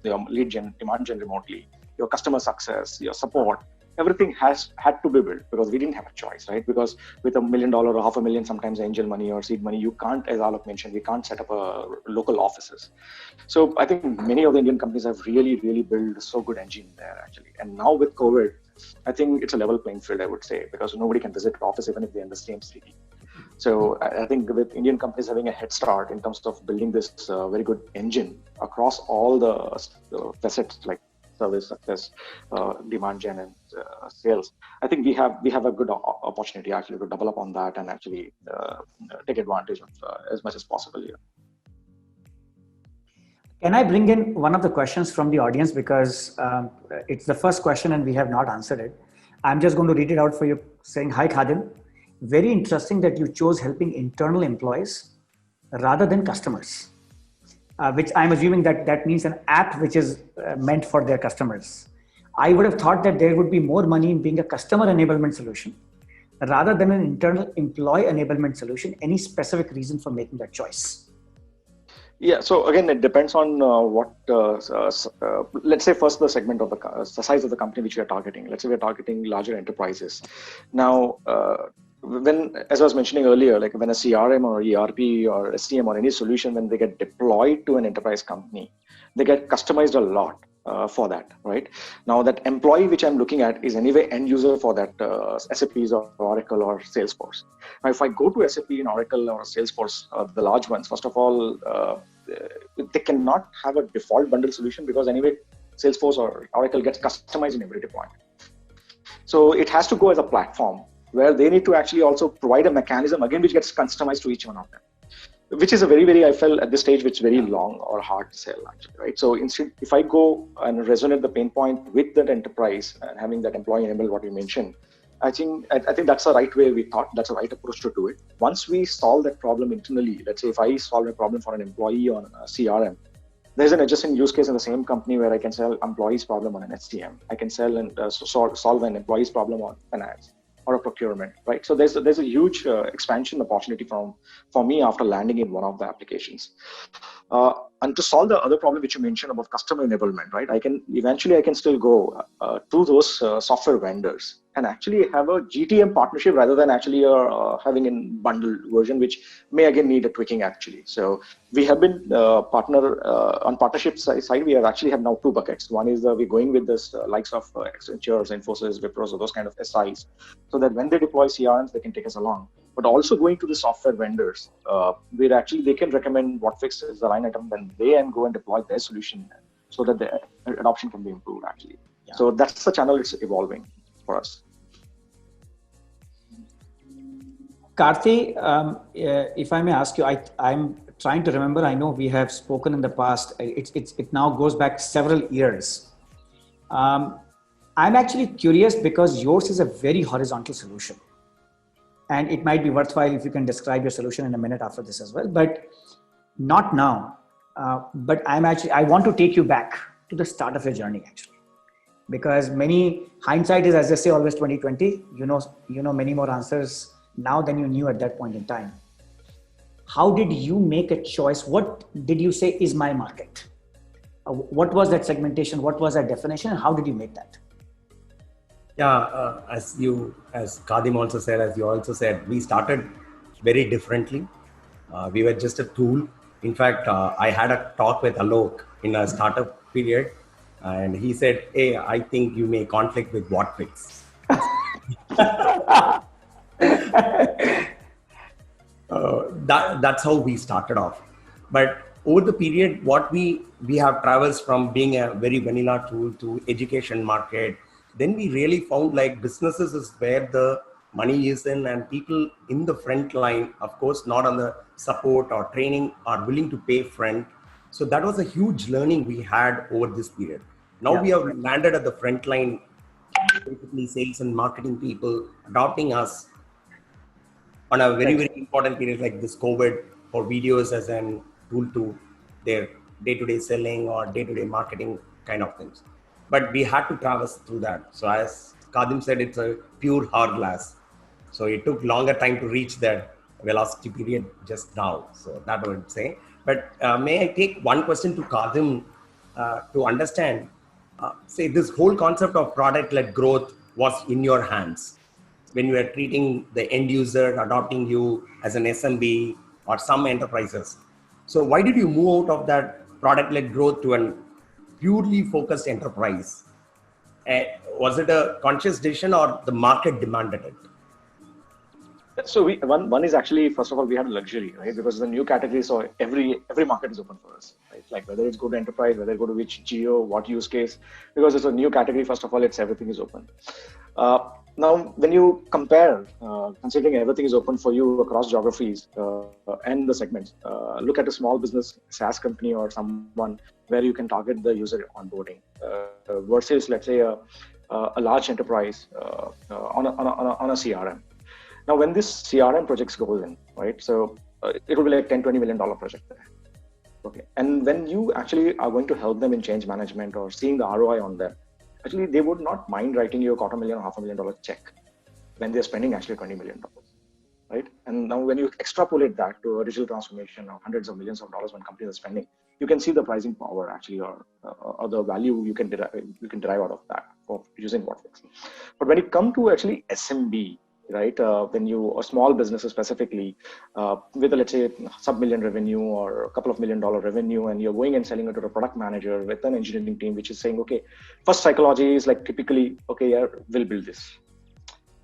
lead gen, demand gen remotely, your customer success, your support, everything had to be built because we didn't have a choice, right? Because with $1 million or $500,000, sometimes angel money or seed money, you can't, as Alok mentioned, we can't set up local offices. So I think many of the Indian companies have really, really built so good engine there actually. And now with COVID, I think it's a level playing field, I would say, because nobody can visit the office even if they're in the same city. So I think with Indian companies having a head start in terms of building this very good engine across all the facets like service, success, demand gen, and sales, I think we have a good opportunity actually to develop on that and actually take advantage of as much as possible here. Can I bring in one of the questions from the audience because it's the first question and we have not answered it. I'm just going to read it out for you saying, hi Khadim. Very interesting that you chose helping internal employees rather than customers, which I'm assuming that means an app which is meant for their customers. I would have thought that there would be more money in being a customer enablement solution rather than an internal employee enablement solution. Any specific reason for making that choice? Yeah, so again, it depends on let's say first the segment of the size of the company which we are targeting. Let's say we're targeting larger enterprises. Now, as I was mentioning earlier, like when a CRM or ERP or SCM or any solution, when they get deployed to an enterprise company, they get customized a lot for that, right? Now that employee which I'm looking at is anyway end user for that SAPs or Oracle or Salesforce. Now, if I go to SAP and Oracle or Salesforce, the large ones, first of all, they cannot have a default bundle solution because anyway, Salesforce or Oracle gets customized in every deployment. So it has to go as a platform where they need to actually also provide a mechanism again which gets customized to each one of them, which is a very, very, I felt at this stage, which is very long or hard to sell actually, right? So instead, if I go and resonate the pain point with that enterprise and having that employee enabled, what you mentioned, I think that's the right way we thought, that's the right approach to do it. Once we solve that problem internally, let's say if I solve a problem for an employee on a CRM, there's an adjacent use case in the same company where I can sell employee's problem on an SCM. I can sell and solve an employee's problem on finance or a procurement, right? So there's a huge expansion opportunity for me after landing in one of the applications. And to solve the other problem which you mentioned about customer enablement, right? I can still go to those software vendors and actually have a GTM partnership rather than actually having a bundled version, which may again need a tweaking actually. So we have been on partnership side, we have now 2 buckets. One is we're going with this likes of Accenture, Infosys, Wipro, those kind of SIs, so that when they deploy CRMs, they can take us along. But also going to the software vendors, where actually they can recommend Whatfix as the line item, then they can go and deploy their solution so that the adoption can be improved actually. Yeah. So that's the channel it's evolving for us. Karthi, if I may ask you, I'm trying to remember, I know we have spoken in the past, it now goes back several years. I'm actually curious because yours is a very horizontal solution. And it might be worthwhile if you can describe your solution in a minute after this as well, but not now. But I want to take you back to the start of your journey actually, because hindsight is, as they say, always 20/20. You know many more answers now than you knew at that point in time. How did you make a choice? What did you say is my market? What was that segmentation? What was that definition? And how did you make that? Yeah, as Khadim also said, as you also said, we started very differently. We were just a tool. In fact, I had a talk with Alok in a startup period, and he said, "Hey, I think you may conflict with Whatfix." That's how we started off. But over the period, what we have traversed from being a very vanilla tool to education market, then we really found like businesses is where the money is in, and people in the front line, of course, not on the support or training, are willing to pay front. So that was a huge learning we had over this period. Now we have landed at the front line, basically sales and marketing people adopting us on a very, very important period like this COVID, for videos as an tool to their day-to-day selling or day-to-day marketing kind of things. But we had to traverse through that. So as Khadim said, it's a pure hourglass. So it took longer time to reach that velocity period just now. So that I would say. But may I take one question to Khadim to understand, say this whole concept of product-led growth was in your hands when you were treating the end user, adopting you as an SMB or some enterprises. So why did you move out of that product-led growth to a purely focused enterprise? Was it a conscious decision or the market demanded it? So one is actually, first of all, we had a luxury, right? Because the new category, so every market is open for us, right? Like whether it's go to enterprise, whether go to which geo, what use case, because it's a new category. First of all, everything is open. Now, when you compare, considering everything is open for you across geographies and the segments, look at a small business SaaS company or someone where you can target the user onboarding versus, let's say, a large enterprise on a CRM. Now, when this CRM projects goes in, right? So it will be like $10-20 million project there. Okay, and when you actually are going to help them in change management or seeing the ROI on them, actually they would not mind writing you a $250,000 or $500,000 check when they're spending actually $20 million, right? And now when you extrapolate that to a digital transformation of hundreds of millions of dollars when companies are spending, you can see the pricing power actually, or the value you can derive out of that for using Whatfix. But when it comes to actually SMB, right? When you are small businesses specifically with a, let's say, sub-million revenue or a couple of $1 million revenue, and you're going and selling it to a product manager with an engineering team, which is saying, okay, first psychology is like typically, okay, yeah, we'll build this.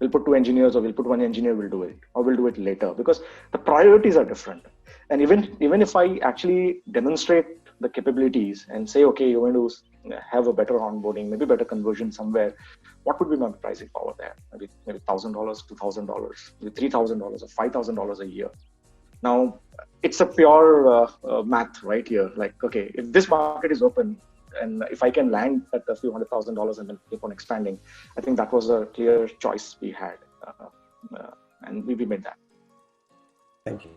We'll put 2 engineers, or we'll put 1 engineer, we'll do it, or we'll do it later, because the priorities are different. And even if I actually demonstrate the capabilities and say, okay, you're going to have a better onboarding, maybe better conversion somewhere, what would be my pricing power there? Maybe $1,000, $2,000, maybe $3,000 or $5,000 a year. Now, it's a pure math right here. Like, okay, if this market is open, and if I can land at a few $100,000 and then keep on expanding, I think that was a clear choice we had, and we made that. Thank you.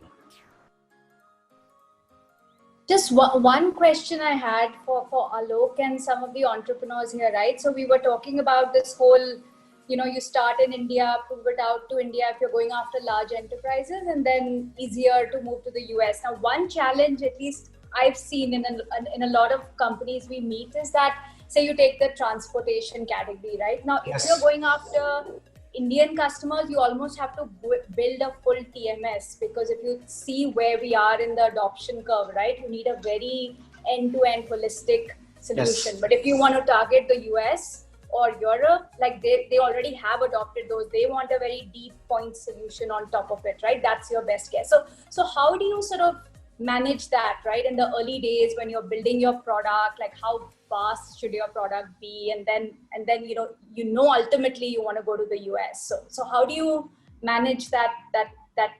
Just one question I had for Alok and some of the entrepreneurs here, right? So we were talking about this whole, you start in India, pivot out to India if you're going after large enterprises, and then easier to move to the US. Now, one challenge, at least I've seen in a lot of companies we meet, is that, say you take the transportation category, right? Now, if you're going after Indian customers, you almost have to build a full TMS, because if you see where we are in the adoption curve, right, you need a very end-to-end holistic solution. But if you want to target the US or Europe, like they already have adopted those, they want a very deep point solution on top of it, right? That's your best guess. So how do you sort of manage that, right? In the early days when you're building your product, like how fast should your product be? And then ultimately you want to go to the US. So how do you manage that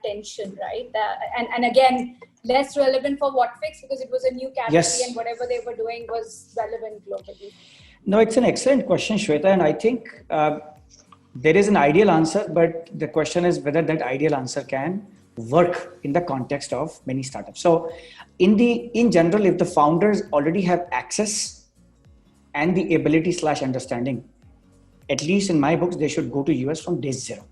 tension, right? And again, less relevant for Whatfix because it was a new category and whatever they were doing was relevant globally. No, it's an excellent question, Shweta. And I think there is an ideal answer, but the question is whether that ideal answer can work in the context of many startups. So in general, if the founders already have access and the ability / understanding, at least in my books, they should go to US from day zero.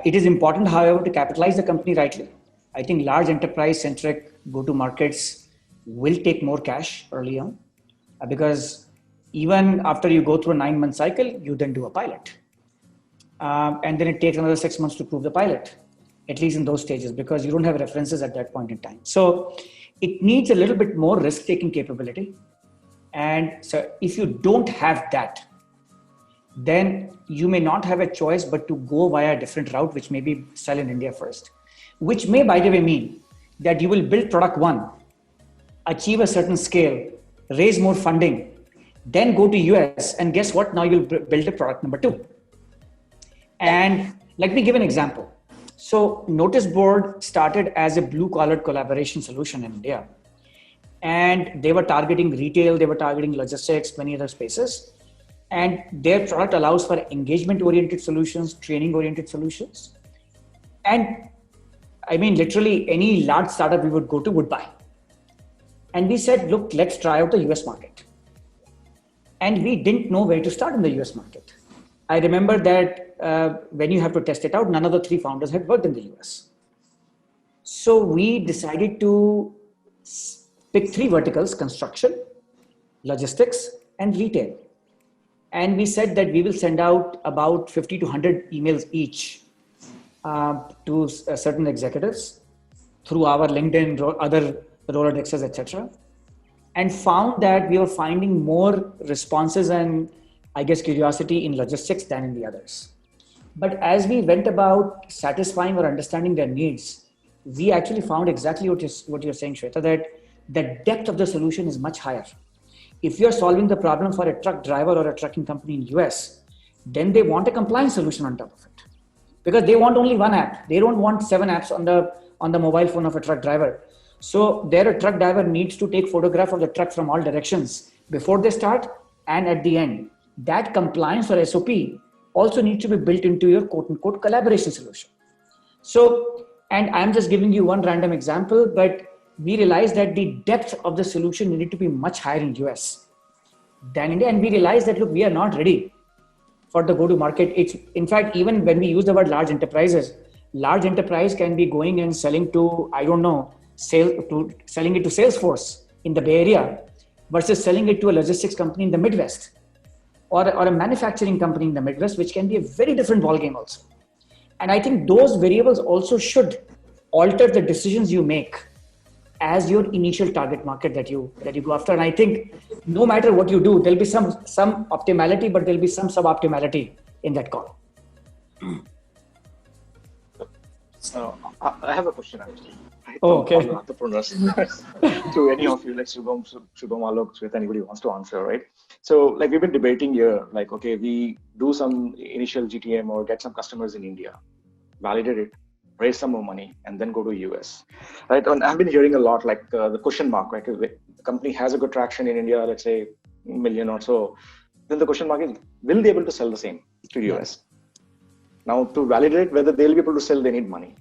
It is important, however, to capitalize the company rightly. I think large enterprise-centric go-to-markets will take more cash early on because even after you go through a 9-month cycle, you then do a pilot. And then it takes another 6 months to prove the pilot, at least in those stages, because you don't have references at that point in time. So it needs a little bit more risk-taking capability. And so if you don't have that, then you may not have a choice but to go via a different route, which may be sell in India first, which may, by the way, mean that you will build product one, achieve a certain scale, raise more funding, then go to US, and guess what? Now you'll build a product number 2. And let me give an example. So Notice Board started as a blue-collar collaboration solution in India. And they were targeting retail, they were targeting logistics, many other spaces. And their product allows for engagement-oriented solutions, training-oriented solutions. And I mean, literally any large startup we would go to would buy. And we said, look, let's try out the US market. And we didn't know where to start in the US market. I remember that when you have to test it out, none of the 3 founders had worked in the US. So we decided to pick 3 verticals: construction, logistics, and retail. And we said that we will send out about 50 to 100 emails each to certain executives through our LinkedIn, other Rolodexes, etc. And found that we were finding more responses and, I guess, curiosity in logistics than in the others. But as we went about satisfying or understanding their needs, we actually found exactly what you're saying, Shweta, that the depth of the solution is much higher. If you're solving the problem for a truck driver or a trucking company in US, then they want a compliance solution on top of it. Because they want only one app. They don't want 7 apps on the mobile phone of a truck driver. So there a truck driver needs to take photograph of the truck from all directions before they start and at the end. That compliance or SOP also needs to be built into your quote unquote collaboration solution. So, and I'm just giving you one random example, but we realized that the depth of the solution needed to be much higher in US than India. And we realized that, look, we are not ready for the go-to-market. It's, in fact, even when we use the word large enterprises, large enterprise can be going and selling to, I don't know, selling it to Salesforce in the Bay Area versus selling it to a logistics company in the Midwest or a manufacturing company in the Midwest, which can be a very different ballgame also. And I think those variables also should alter the decisions you make as your initial target market that you go after. And I think no matter what you do, there'll be some optimality, but there'll be some suboptimality in that call. I have a question actually. Okay. Entrepreneurs to any of you, like Shubham, Alok, Shweta, anybody wants to answer, right? So like we've been debating here, like, okay, we do some initial GTM or get some customers in India, validate it, raise some more money, and then go to US, right? And I've been hearing a lot, like the question mark, right? The company has a good traction in India, let's say million or so. Then the question mark is, will they be able to sell the same to US? Now to validate whether they'll be able to sell, they need money.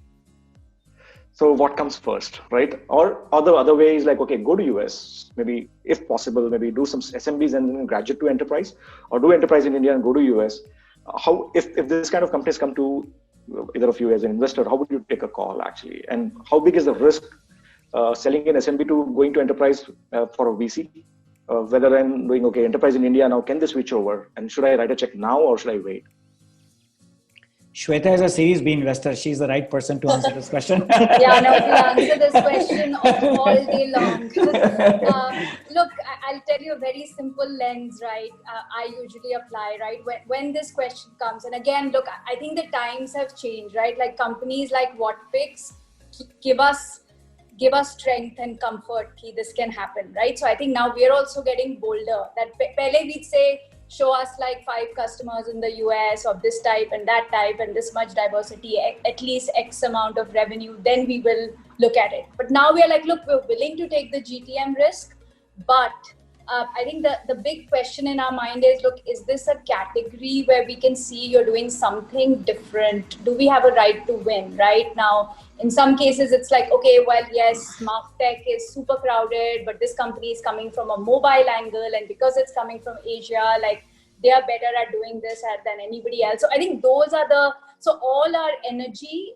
So what comes first, right? Or other ways, like, okay, go to US, maybe if possible, maybe do some SMBs and then graduate to enterprise, or do enterprise in India and go to US. How, if this kind of companies come to either of you as an investor, how would you take a call actually? And how big is the risk selling an SMB to going to enterprise for a VC? Whether I'm doing, okay, enterprise in India now, can they switch over? And should I write a check now or should I wait? Shweta is a Series B investor. She's the right person to answer this question. Yeah, no, we answer this question all day long. Look, I'll tell you a very simple lens, right? I usually apply, right? When this question comes, and again, look, I think the times have changed, right? Like companies like Whatfix give us strength and comfort that this can happen, right? So I think now we're also getting bolder. That pehle we'd say, show us like 5 customers in the US of this type and that type and this much diversity, at least X amount of revenue, then we will look at it. But now we are like, look, we're willing to take the GTM risk, but I think the big question in our mind is, look, is this a category where we can see you're doing something different? Do we have a right to win, right? Now, in some cases, it's like, okay, well, yes, MarTech is super crowded, but this company is coming from a mobile angle. And because it's coming from Asia, like they are better at doing this than anybody else. So I think those are so all our energy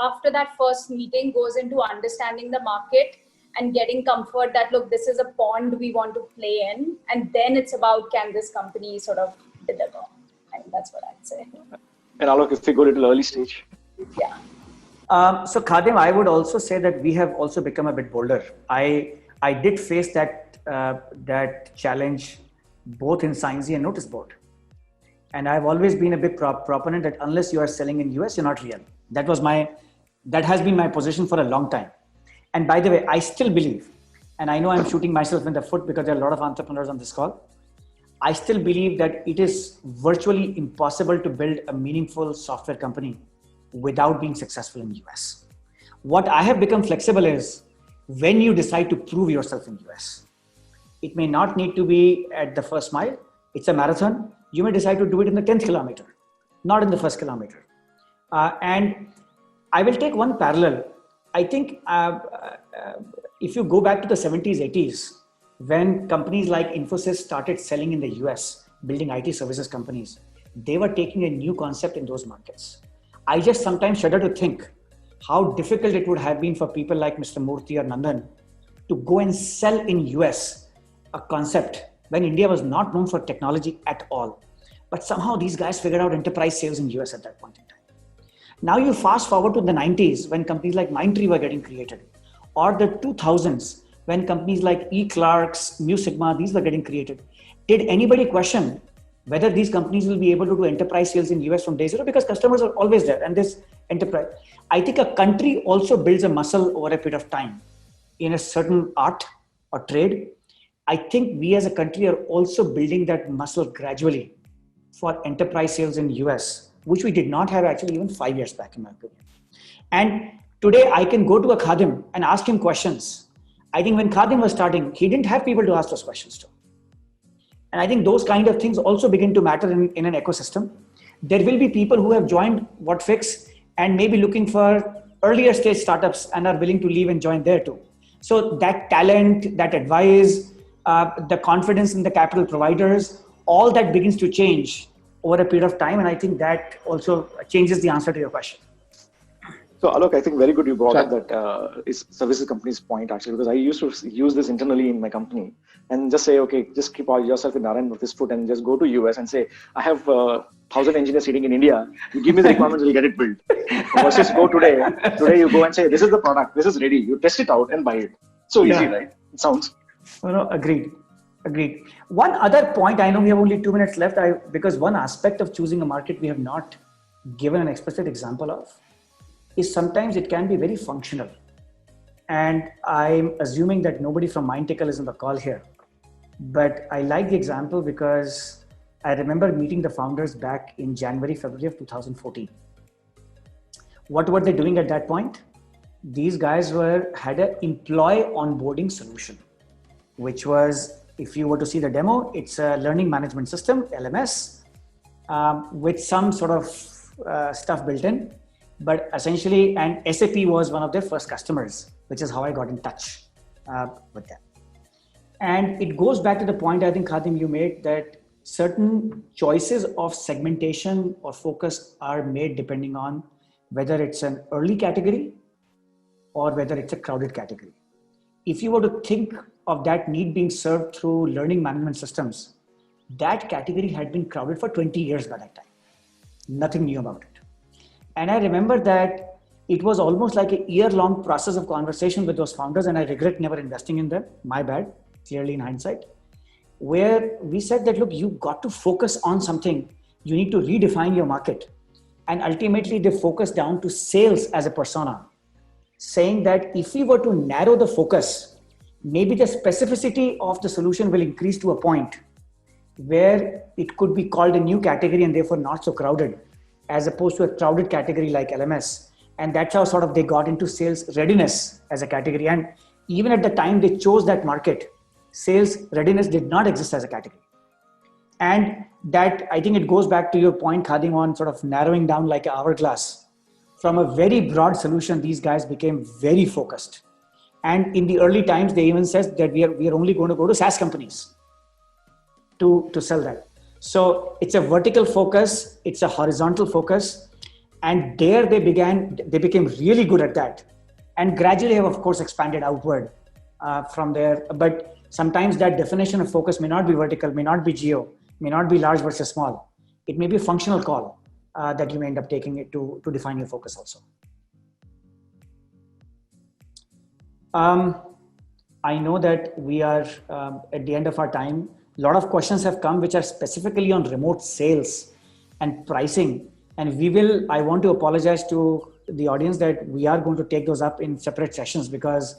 after that first meeting goes into understanding the market and getting comfort that, look, this is a pond we want to play in. And then it's about, can this company sort of deliver? I think that's what I'd say. And Alok, if we go to the early stage. Yeah. So Khadim, I would also say that we have also become a bit bolder. I did face that challenge both in Sciency and Notice Board. And I've always been a big proponent that unless you are selling in US, you're not real. That has been my position for a long time. And by the way, I still believe, and I know I'm shooting myself in the foot because there are a lot of entrepreneurs on this call. I still believe that it is virtually impossible to build a meaningful software company without being successful in US. What I have become flexible is when you decide to prove yourself in US. It may not need to be at the first mile. It's a marathon. You may decide to do it in the 10th kilometer, not in the first kilometer. And I will take one parallel. I think if you go back to the 70s, 80s, when companies like Infosys started selling in the US, building IT services companies, they were taking a new concept in those markets. I just sometimes shudder to think how difficult it would have been for people like Mr. Murthy or Nandan to go and sell in US a concept when India was not known for technology at all. But somehow these guys figured out enterprise sales in US at that point in time. Now you fast forward to the 90s when companies like Mindtree were getting created, or the 2000s when companies like eClerx, Mu Sigma, these were getting created. Did anybody question whether these companies will be able to do enterprise sales in US from day zero? Because customers are always there and this enterprise. I think a country also builds a muscle over a period of time in a certain art or trade. I think we as a country are also building that muscle gradually for enterprise sales in US, which we did not have actually even 5 years back in my opinion. And today I can go to a Khadim and ask him questions. I think when Khadim was starting, he didn't have people to ask those questions to. And I think those kind of things also begin to matter in an ecosystem. There will be people who have joined Whatfix and maybe looking for earlier stage startups and are willing to leave and join there too. So that talent, that advice, the confidence in the capital providers, all that begins to change over a period of time. And I think that also changes the answer to your question. So Alok, I think very good you brought up that is services companies point actually, because I used to use this internally in my company and just say, okay, just keep yourself in Narayan Murthy's foot and just go to US and say, I have 1,000 engineers sitting in India. You give me the requirements, we'll get it built. Versus go today you go and say, this is the product, this is ready. You test it out and buy it. So easy, right? It sounds. No, agreed. One other point, I know we have only 2 minutes left, because one aspect of choosing a market we have not given an explicit example of is sometimes it can be very functional. And I'm assuming that nobody from Mindtickle is on the call here. But I like the example because I remember meeting the founders back in January, February of 2014. What were they doing at that point? These guys had an employee onboarding solution, which was, if you were to see the demo, it's a learning management system, LMS, with some sort of stuff built in. But essentially, and SAP was one of their first customers, which is how I got in touch with them. And it goes back to the point I think, Khadim, you made, that certain choices of segmentation or focus are made depending on whether it's an early category or whether it's a crowded category. If you were to think of that need being served through learning management systems, that category had been crowded for 20 years by that time. Nothing new about it. And I remember that it was almost like a year-long process of conversation with those founders, and I regret never investing in them, my bad, clearly in hindsight, where we said that, look, you got to focus on something, you need to redefine your market. And ultimately they focused down to sales as a persona, saying that if we were to narrow the focus, maybe the specificity of the solution will increase to a point where it could be called a new category and therefore not so crowded, as opposed to a crowded category like LMS. And that's how sort of they got into sales readiness as a category. And even at the time they chose that market, sales readiness did not exist as a category. And that, I think it goes back to your point, Khadim, on sort of narrowing down like an hourglass. From a very broad solution, these guys became very focused. And in the early times, they even said that we are only going to go to SaaS companies to sell that. So it's a vertical focus, it's a horizontal focus. And there they became really good at that. And gradually have, of course, expanded outward from there. But sometimes that definition of focus may not be vertical, may not be geo, may not be large versus small. It may be a functional call that you may end up taking it to define your focus also. I know that we are at the end of our time. A lot of questions have come which are specifically on remote sales and pricing. And I want to apologize to the audience that we are going to take those up in separate sessions, because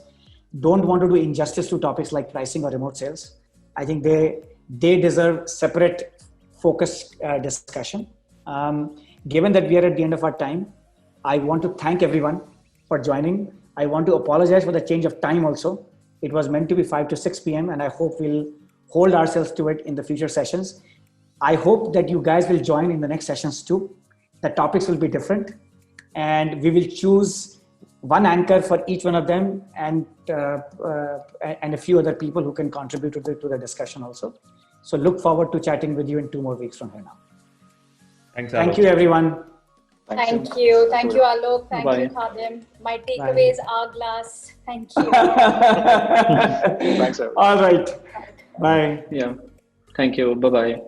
don't want to do injustice to topics like pricing or remote sales. I think they they deserve separate focused discussion. Given that we are at the end of our time, I want to thank everyone for joining. I want to apologize for the change of time also. It was meant to be 5 to 6 p.m. and I hope we'll hold ourselves to it in the future sessions. I hope that you guys will join in the next sessions too. The topics will be different and we will choose one anchor for each one of them and a few other people who can contribute to the discussion also. So look forward to chatting with you in 2 more weeks from here now. Thanks, Thank you, everyone. Thank you. Thank you, Alok. Thank you, Khadim. My takeaways are glass. Thank you. Thanks, everyone. All right. Bye. Yeah. Thank you. Bye-bye.